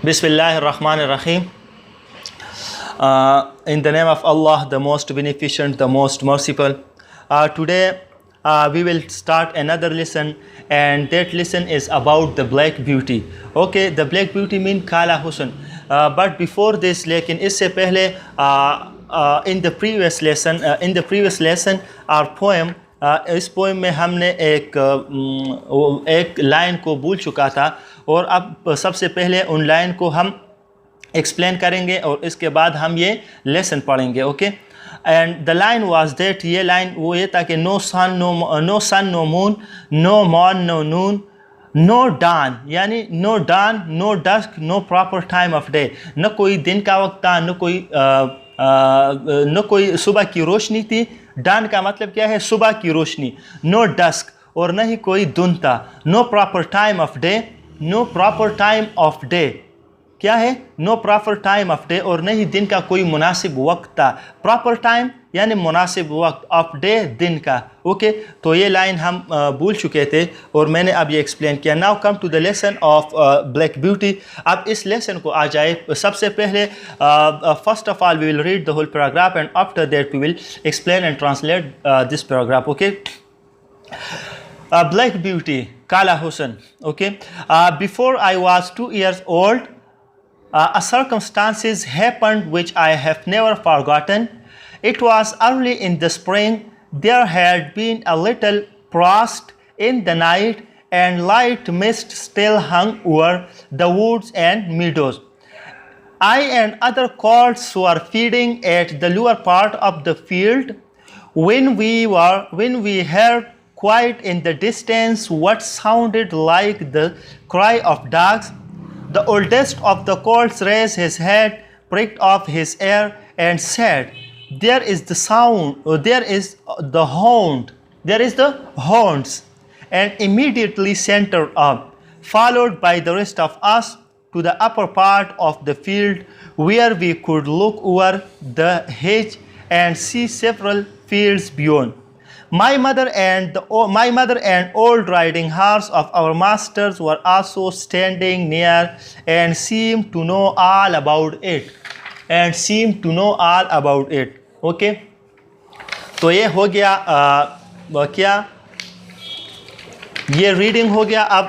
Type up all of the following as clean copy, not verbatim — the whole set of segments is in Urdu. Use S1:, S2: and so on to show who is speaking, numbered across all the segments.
S1: Bismillah ar-Rahman ar-Rahim. In the name of Allah, the most beneficent, the most merciful. Today we will start another lesson, and that lesson is about the black beauty. Okay, the black beauty means Kala Husn. But before this, lekin isse pehle in the previous lesson, our poem. اس پوئم میں ہم نے ایک لائن کو بھول چکا تھا، اور اب سب سے پہلے ان لائن کو ہم ایکسپلین کریں گے اور اس کے بعد ہم یہ لیسن پڑھیں گے. Okay, and the line was that, یہ لائن وہ یہ تھا کہ نو سن نو مون، نو مارن نو نون، نو ڈان، یعنی no dawn, no dusk, no proper time of day. نہ کوئی دن کا وقت تھا، نہ کوئی صبح کی روشنی تھی. ڈان کا مطلب کیا ہے؟ صبح کی روشنی. نو ڈسک، اور نہ ہی کوئی دن تھا. No proper time of day, no proper time of day کیا ہے؟ No proper time of day, اور نہ ہی دن کا کوئی مناسب وقت تھا. پراپر ٹائم یعنی مناسب وقت، آف ڈے دن کا. اوکے، تو یہ لائن ہم بھول چکے تھے اور میں نے اب یہ ایکسپلین کیا. Now come to the lesson of Black Beauty. اب اس لیسن کو آ جائے. سب سے پہلے first of all we will read the whole paragraph, and after that we will explain and translate this paragraph. Okay, black beauty, Kala Husn. Okay, before I was 2 years old, a circumstances happened which I have never forgotten. It was early in the spring. There had been a little frost in the night, and light mist still hung over the woods and meadows. I and other colts were feeding at the lower part of the field when we heard quite in the distance what sounded like the cry of dogs. The oldest of the colts raised his head, pricked off his ear, and said, "There is the sound, there is the hounds," and immediately centered up, followed by the rest of us, to the upper part of the field, where we could look over the hedge and see several fields beyond. My mother and old riding horse of our masters were also standing near, and seemed to know all about it. Okay, تو یہ ہو گیا کیا؟ یہ ریڈنگ ہو گیا. اب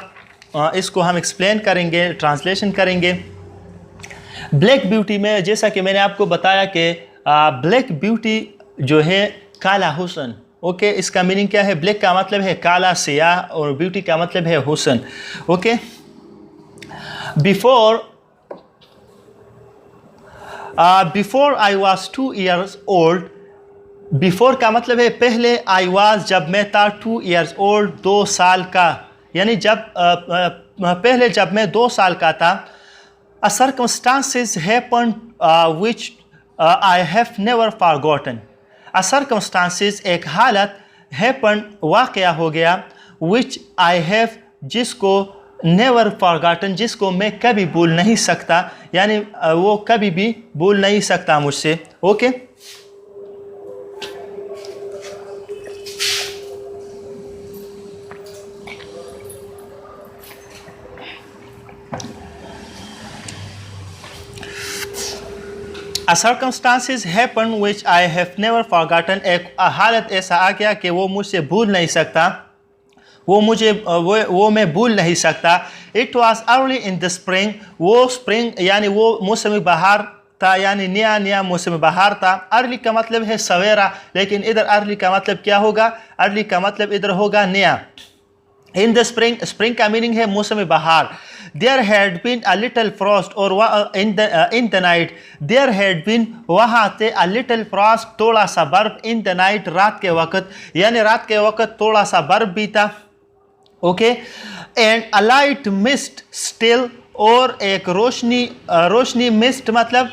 S1: اس کو ہم ایکسپلین کریں گے، ٹرانسلیشن کریں گے. بلیک بیوٹی میں جیسا کہ میں نے آپ کو بتایا کہ بلیک بیوٹی جو ہے کالا حسن. اوکے، اس کا میننگ کیا ہے؟ بلیک کا مطلب ہے کالا، سیاہ، اور بیوٹی کا مطلب ہے حسن. Okay, before I was 2 years old. Before کا مطلب ہے پہلے. I was جب میں تھا، 2 years old 2 سال کا، یعنی پہلے جب میں 2 سال کا تھا. A circumstances happened which I have never forgotten. A circumstances ایک حالت، happened واقعہ ہو گیا، which I have جس کو never forgotten جس کو میں کبھی بھول نہیں سکتا، یعنی وہ کبھی بھی بھول نہیں سکتا مجھ سے. Okay, A circumstances happened which I have never forgotten. ایک حالت ایسا آ گیا کہ وہ مجھ سے بھول نہیں سکتا، وہ میں بھول نہیں سکتا. It was early in the spring. وہ spring یعنی وہ موسم بہار تھا، یعنی نیا موسم بہار تھا. early کا مطلب ہے سویرا، لیکن ادھر early کا مطلب کیا ہوگا؟ early کا مطلب ادھر ہوگا نیا. In the spring کا meaning ہے موسم بہار. There had been a little frost, اور in the night. There had been وہاں تھے a little frost تھوڑا سا برف. in the night رات کے وقت، یعنی رات کے وقت تھوڑا سا برف بھی تھا. Okay, and a light mist still، اور ایک روشنی مسٹ مطلب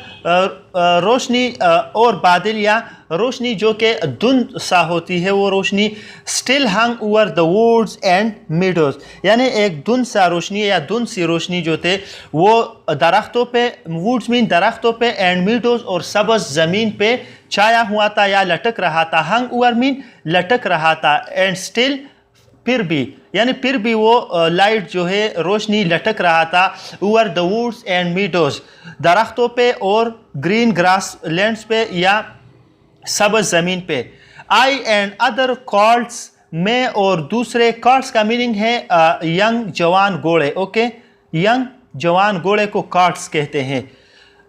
S1: روشنی اور بادل، یا روشنی جو کہ دھند سا ہوتی ہے وہ روشنی. still hung over the woods and meadows، یعنی ایک دھند سا روشنی یا دھند سی روشنی جو تھے وہ درختوں پہ، woods مین درختوں پہ، and meadows اور سبز زمین پہ چھایا ہوا تھا یا لٹک رہا تھا. hung over مین لٹک رہا تھا. and still پھر بھی یعنی پھر بھی وہ لائٹ جو ہے روشنی لٹک رہا تھا over the woods and Meadows درختوں پہ اور گرین گراس لینڈس پہ یا سبز زمین پہ. آئی اینڈ ادر کارٹس میں اور دوسرے کارٹس کا میننگ ہے ینگ جوان گھوڑے. اوکے ینگ جوان گھوڑے کو کارٹس کہتے ہیں.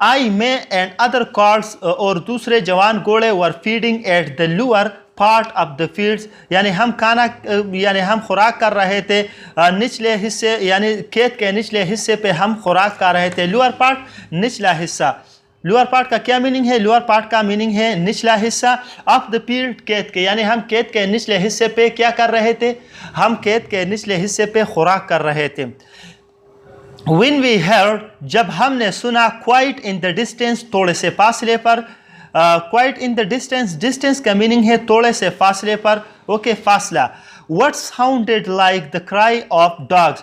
S1: آئی میں اینڈ ادر کارٹس اور دوسرے جوان گھوڑے were feeding at the lower part of the fields یعنی ہم کھانا یعنی ہم خوراک کر رہے تھے نچلے حصے یعنی کھیت کے نچلے حصے پہ ہم خوراک کر رہے تھے. لوور پارٹ نچلا حصہ. لوور پارٹ کا کیا میننگ ہے؟ لوور پارٹ کا میننگ ہے نچلا حصہ آف دا فیلڈ کھیت کے یعنی ہم کھیت کے نچلے حصے پہ کیا کر رہے تھے؟ ہم کھیت کے نچلے حصے پہ خوراک کر رہے تھے. when we heard جب ہم نے سنا quite in the distance تھوڑے سے فاصلے پر. quite in the distance distance کا میننگ ہے تھوڑے سے فاصلے پر. اوکے فاصلہ. what sounded like the cry of dogs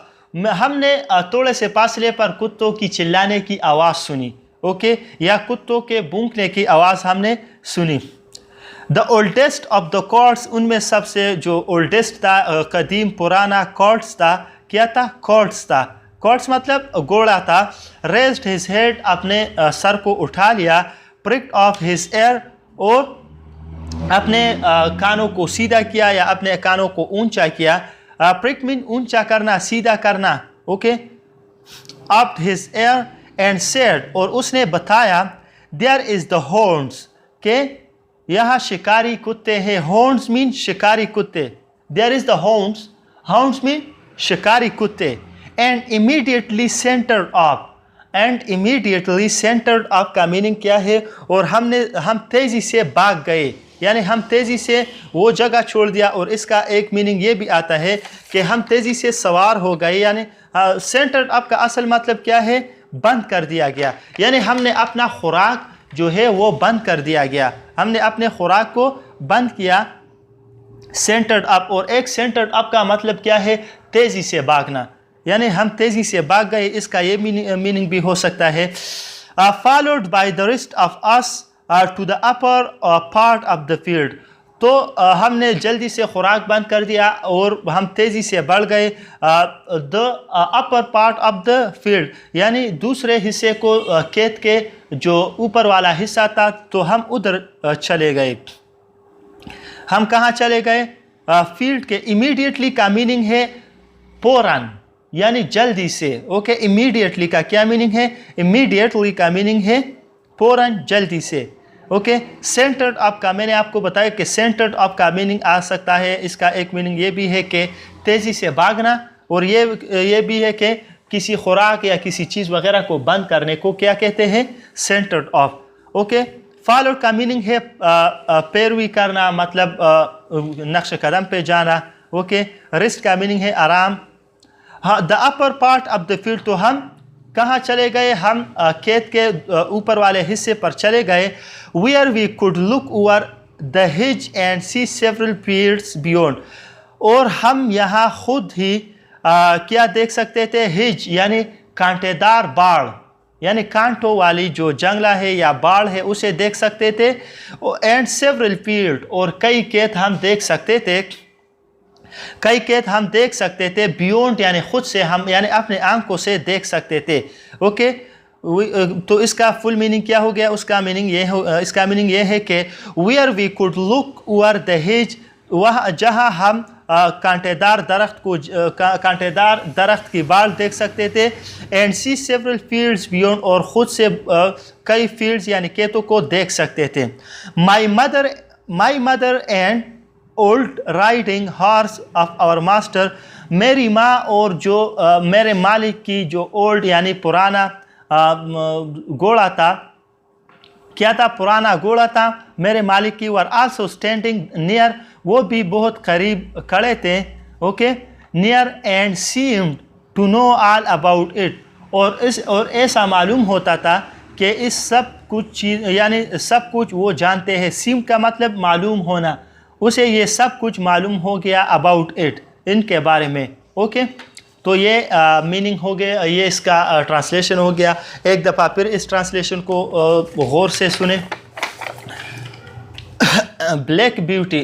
S1: ہم نے تھوڑے سے فاصلے پر کتوں کی چلانے کی آواز سنی. اوکے یا کتوں کے بھونکنے کی آواز ہم نے سنی. the oldest of the courts ان میں سب سے جو oldest تھا قدیم پرانا courts تھا کیا تھا؟ courts تھا. courts مطلب گھوڑا تھا. raised his head اپنے سر کو اٹھا لیا. pricked off his ear اور اپنے کانوں کو سیدھا کیا یا اپنے کانوں کو اونچا کیا. prick mean اونچا کرنا سیدھا کرنا. Okay upped his ear and said اور اس نے بتایا there is the hounds کہ یہاں شکاری کتے ہیں. hounds mean شکاری کتے. there is the hounds. hounds mean شکاری کتے. and immediately centered up and immediately centered up کا میننگ کیا ہے؟ اور ہم تیزی سے بھاگ گئے یعنی ہم تیزی سے وہ جگہ چھوڑ دیا. اور اس کا ایک میننگ یہ بھی آتا ہے کہ ہم تیزی سے سوار ہو گئے یعنی centered up کا اصل مطلب کیا ہے؟ بند کر دیا گیا یعنی ہم نے اپنا خوراک جو ہے وہ بند کر دیا گیا. ہم نے اپنے خوراک کو بند کیا. centered up اور ایک centered up کا مطلب کیا ہے؟ تیزی سے بھاگنا یعنی ہم تیزی سے بھاگ گئے. اس کا یہ میننگ بھی ہو سکتا ہے. followed by the rest of us to the upper part of the field تو ہم نے جلدی سے خوراک بند کر دیا اور ہم تیزی سے بڑھ گئے the upper part of the field یعنی دوسرے حصے کو کھیت کے جو اوپر والا حصہ تھا تو ہم ادھر چلے گئے. ہم کہاں چلے گئے؟ فیلڈ کے. immediately کا میننگ ہے فوراً یعنی جلدی سے. اوکے immediately کا کیا میننگ ہے؟ immediately کا میننگ ہے فوراً جلدی سے. اوکے centered up کا میں نے آپ کو بتایا کہ centered up کا میننگ آ سکتا ہے. اس کا ایک میننگ یہ بھی ہے کہ تیزی سے بھاگنا اور یہ بھی ہے کہ کسی خوراک یا کسی چیز وغیرہ کو بند کرنے کو کیا کہتے ہیں؟ centered up. اوکے فالو کا میننگ ہے پیروی کرنا مطلب نقش قدم پہ جانا. اوکے ریسٹ کا میننگ ہے آرام. the upper part of the field تو ہم کہاں چلے گئے؟ ہم کھیت کے اوپر والے حصے پر چلے گئے. where we could look over the hedge and see several fields beyond اور ہم یہاں خود ہی کیا دیکھ سکتے تھے؟ hedge یعنی کانٹے دار باڑ یعنی کانٹوں والی جو جنگلہ ہے یا باڑ ہے اسے دیکھ سکتے تھے. and several field اور کئی کھیت ہم دیکھ سکتے تھے. کئی کھیت ہم دیکھ سکتے تھے. بیونڈ یعنی خود سے ہم یعنی اپنے آنکھوں سے دیکھ سکتے تھے. اوکے تو اس کا فل میننگ کیا ہو گیا؟ اس کا میننگ یہ ہے کہ where we could look over the hedge وہاں جہاں ہم کانٹے دار درخت کی بال دیکھ سکتے تھے. and see several fields beyond اور خود سے کئی فیلڈز یعنی کھیتوں کو دیکھ سکتے تھے. my mother and old riding horse of our master میری ماں اور جو میرے مالک کی جو اولڈ یعنی پرانا گھوڑا تھا. کیا تھا؟ پرانا گھوڑا تھا میرے مالک کی. were also standing near وہ بھی بہت قریب کھڑے تھے. Okay near and seemed to know all about it اور ایسا معلوم ہوتا تھا کہ اس سب کچھ چیز یعنی سب کچھ وہ جانتے ہیں. seemed کا مطلب معلوم ہونا. اسے یہ سب کچھ معلوم ہو گیا about it ان کے بارے میں. اوکے تو یہ میننگ ہو گیا. یہ اس کا ٹرانسلیشن ہو گیا. ایک دفعہ پھر اس ٹرانسلیشن کو غور سے سنیں. Black beauty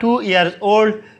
S1: 2 years old,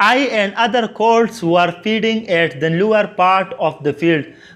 S1: I and other colts were feeding at the lower part of the field.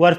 S1: were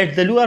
S1: at the lower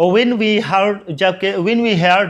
S1: when we heard,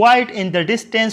S1: quite in the distance,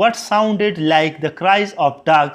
S1: what sounded like the cries of dogs,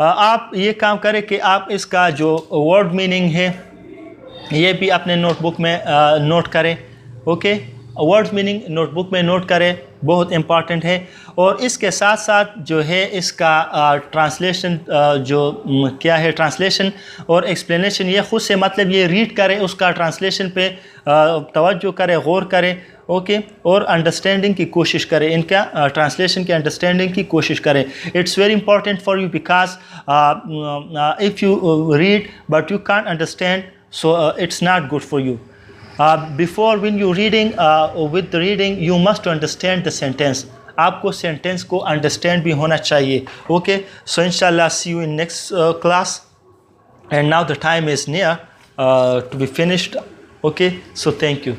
S1: آپ یہ کام کریں کہ آپ اس کا جو ورڈ میننگ ہے یہ بھی اپنے نوٹ بک میں نوٹ کریں. Okay, word meaning note book میں نوٹ کریں, بہت امپارٹنٹ ہے. اور اس کے ساتھ ساتھ جو ہے اس کا ٹرانسلیشن جو کیا ہے, ٹرانسلیشن اور ایکسپلینیشن, یہ خود سے مطلب یہ ریڈ کریں, اس کا ٹرانسلیشن پہ توجہ کریں, غور کریں. اوکے, اور انڈرسٹینڈنگ کی کوشش کریں, ان کا ٹرانسلیشن کی انڈرسٹینڈنگ کی کوشش کریں. It's very important for you because if you read but you can't understand, so it's not good for you. Before when you reading, with the reading you must understand the sentence. آپ کو sentence کو understand بھی ہونا چاہیے. Okay, so inshallah see you in next class. And now the time is near to be finished. Okay, so thank you.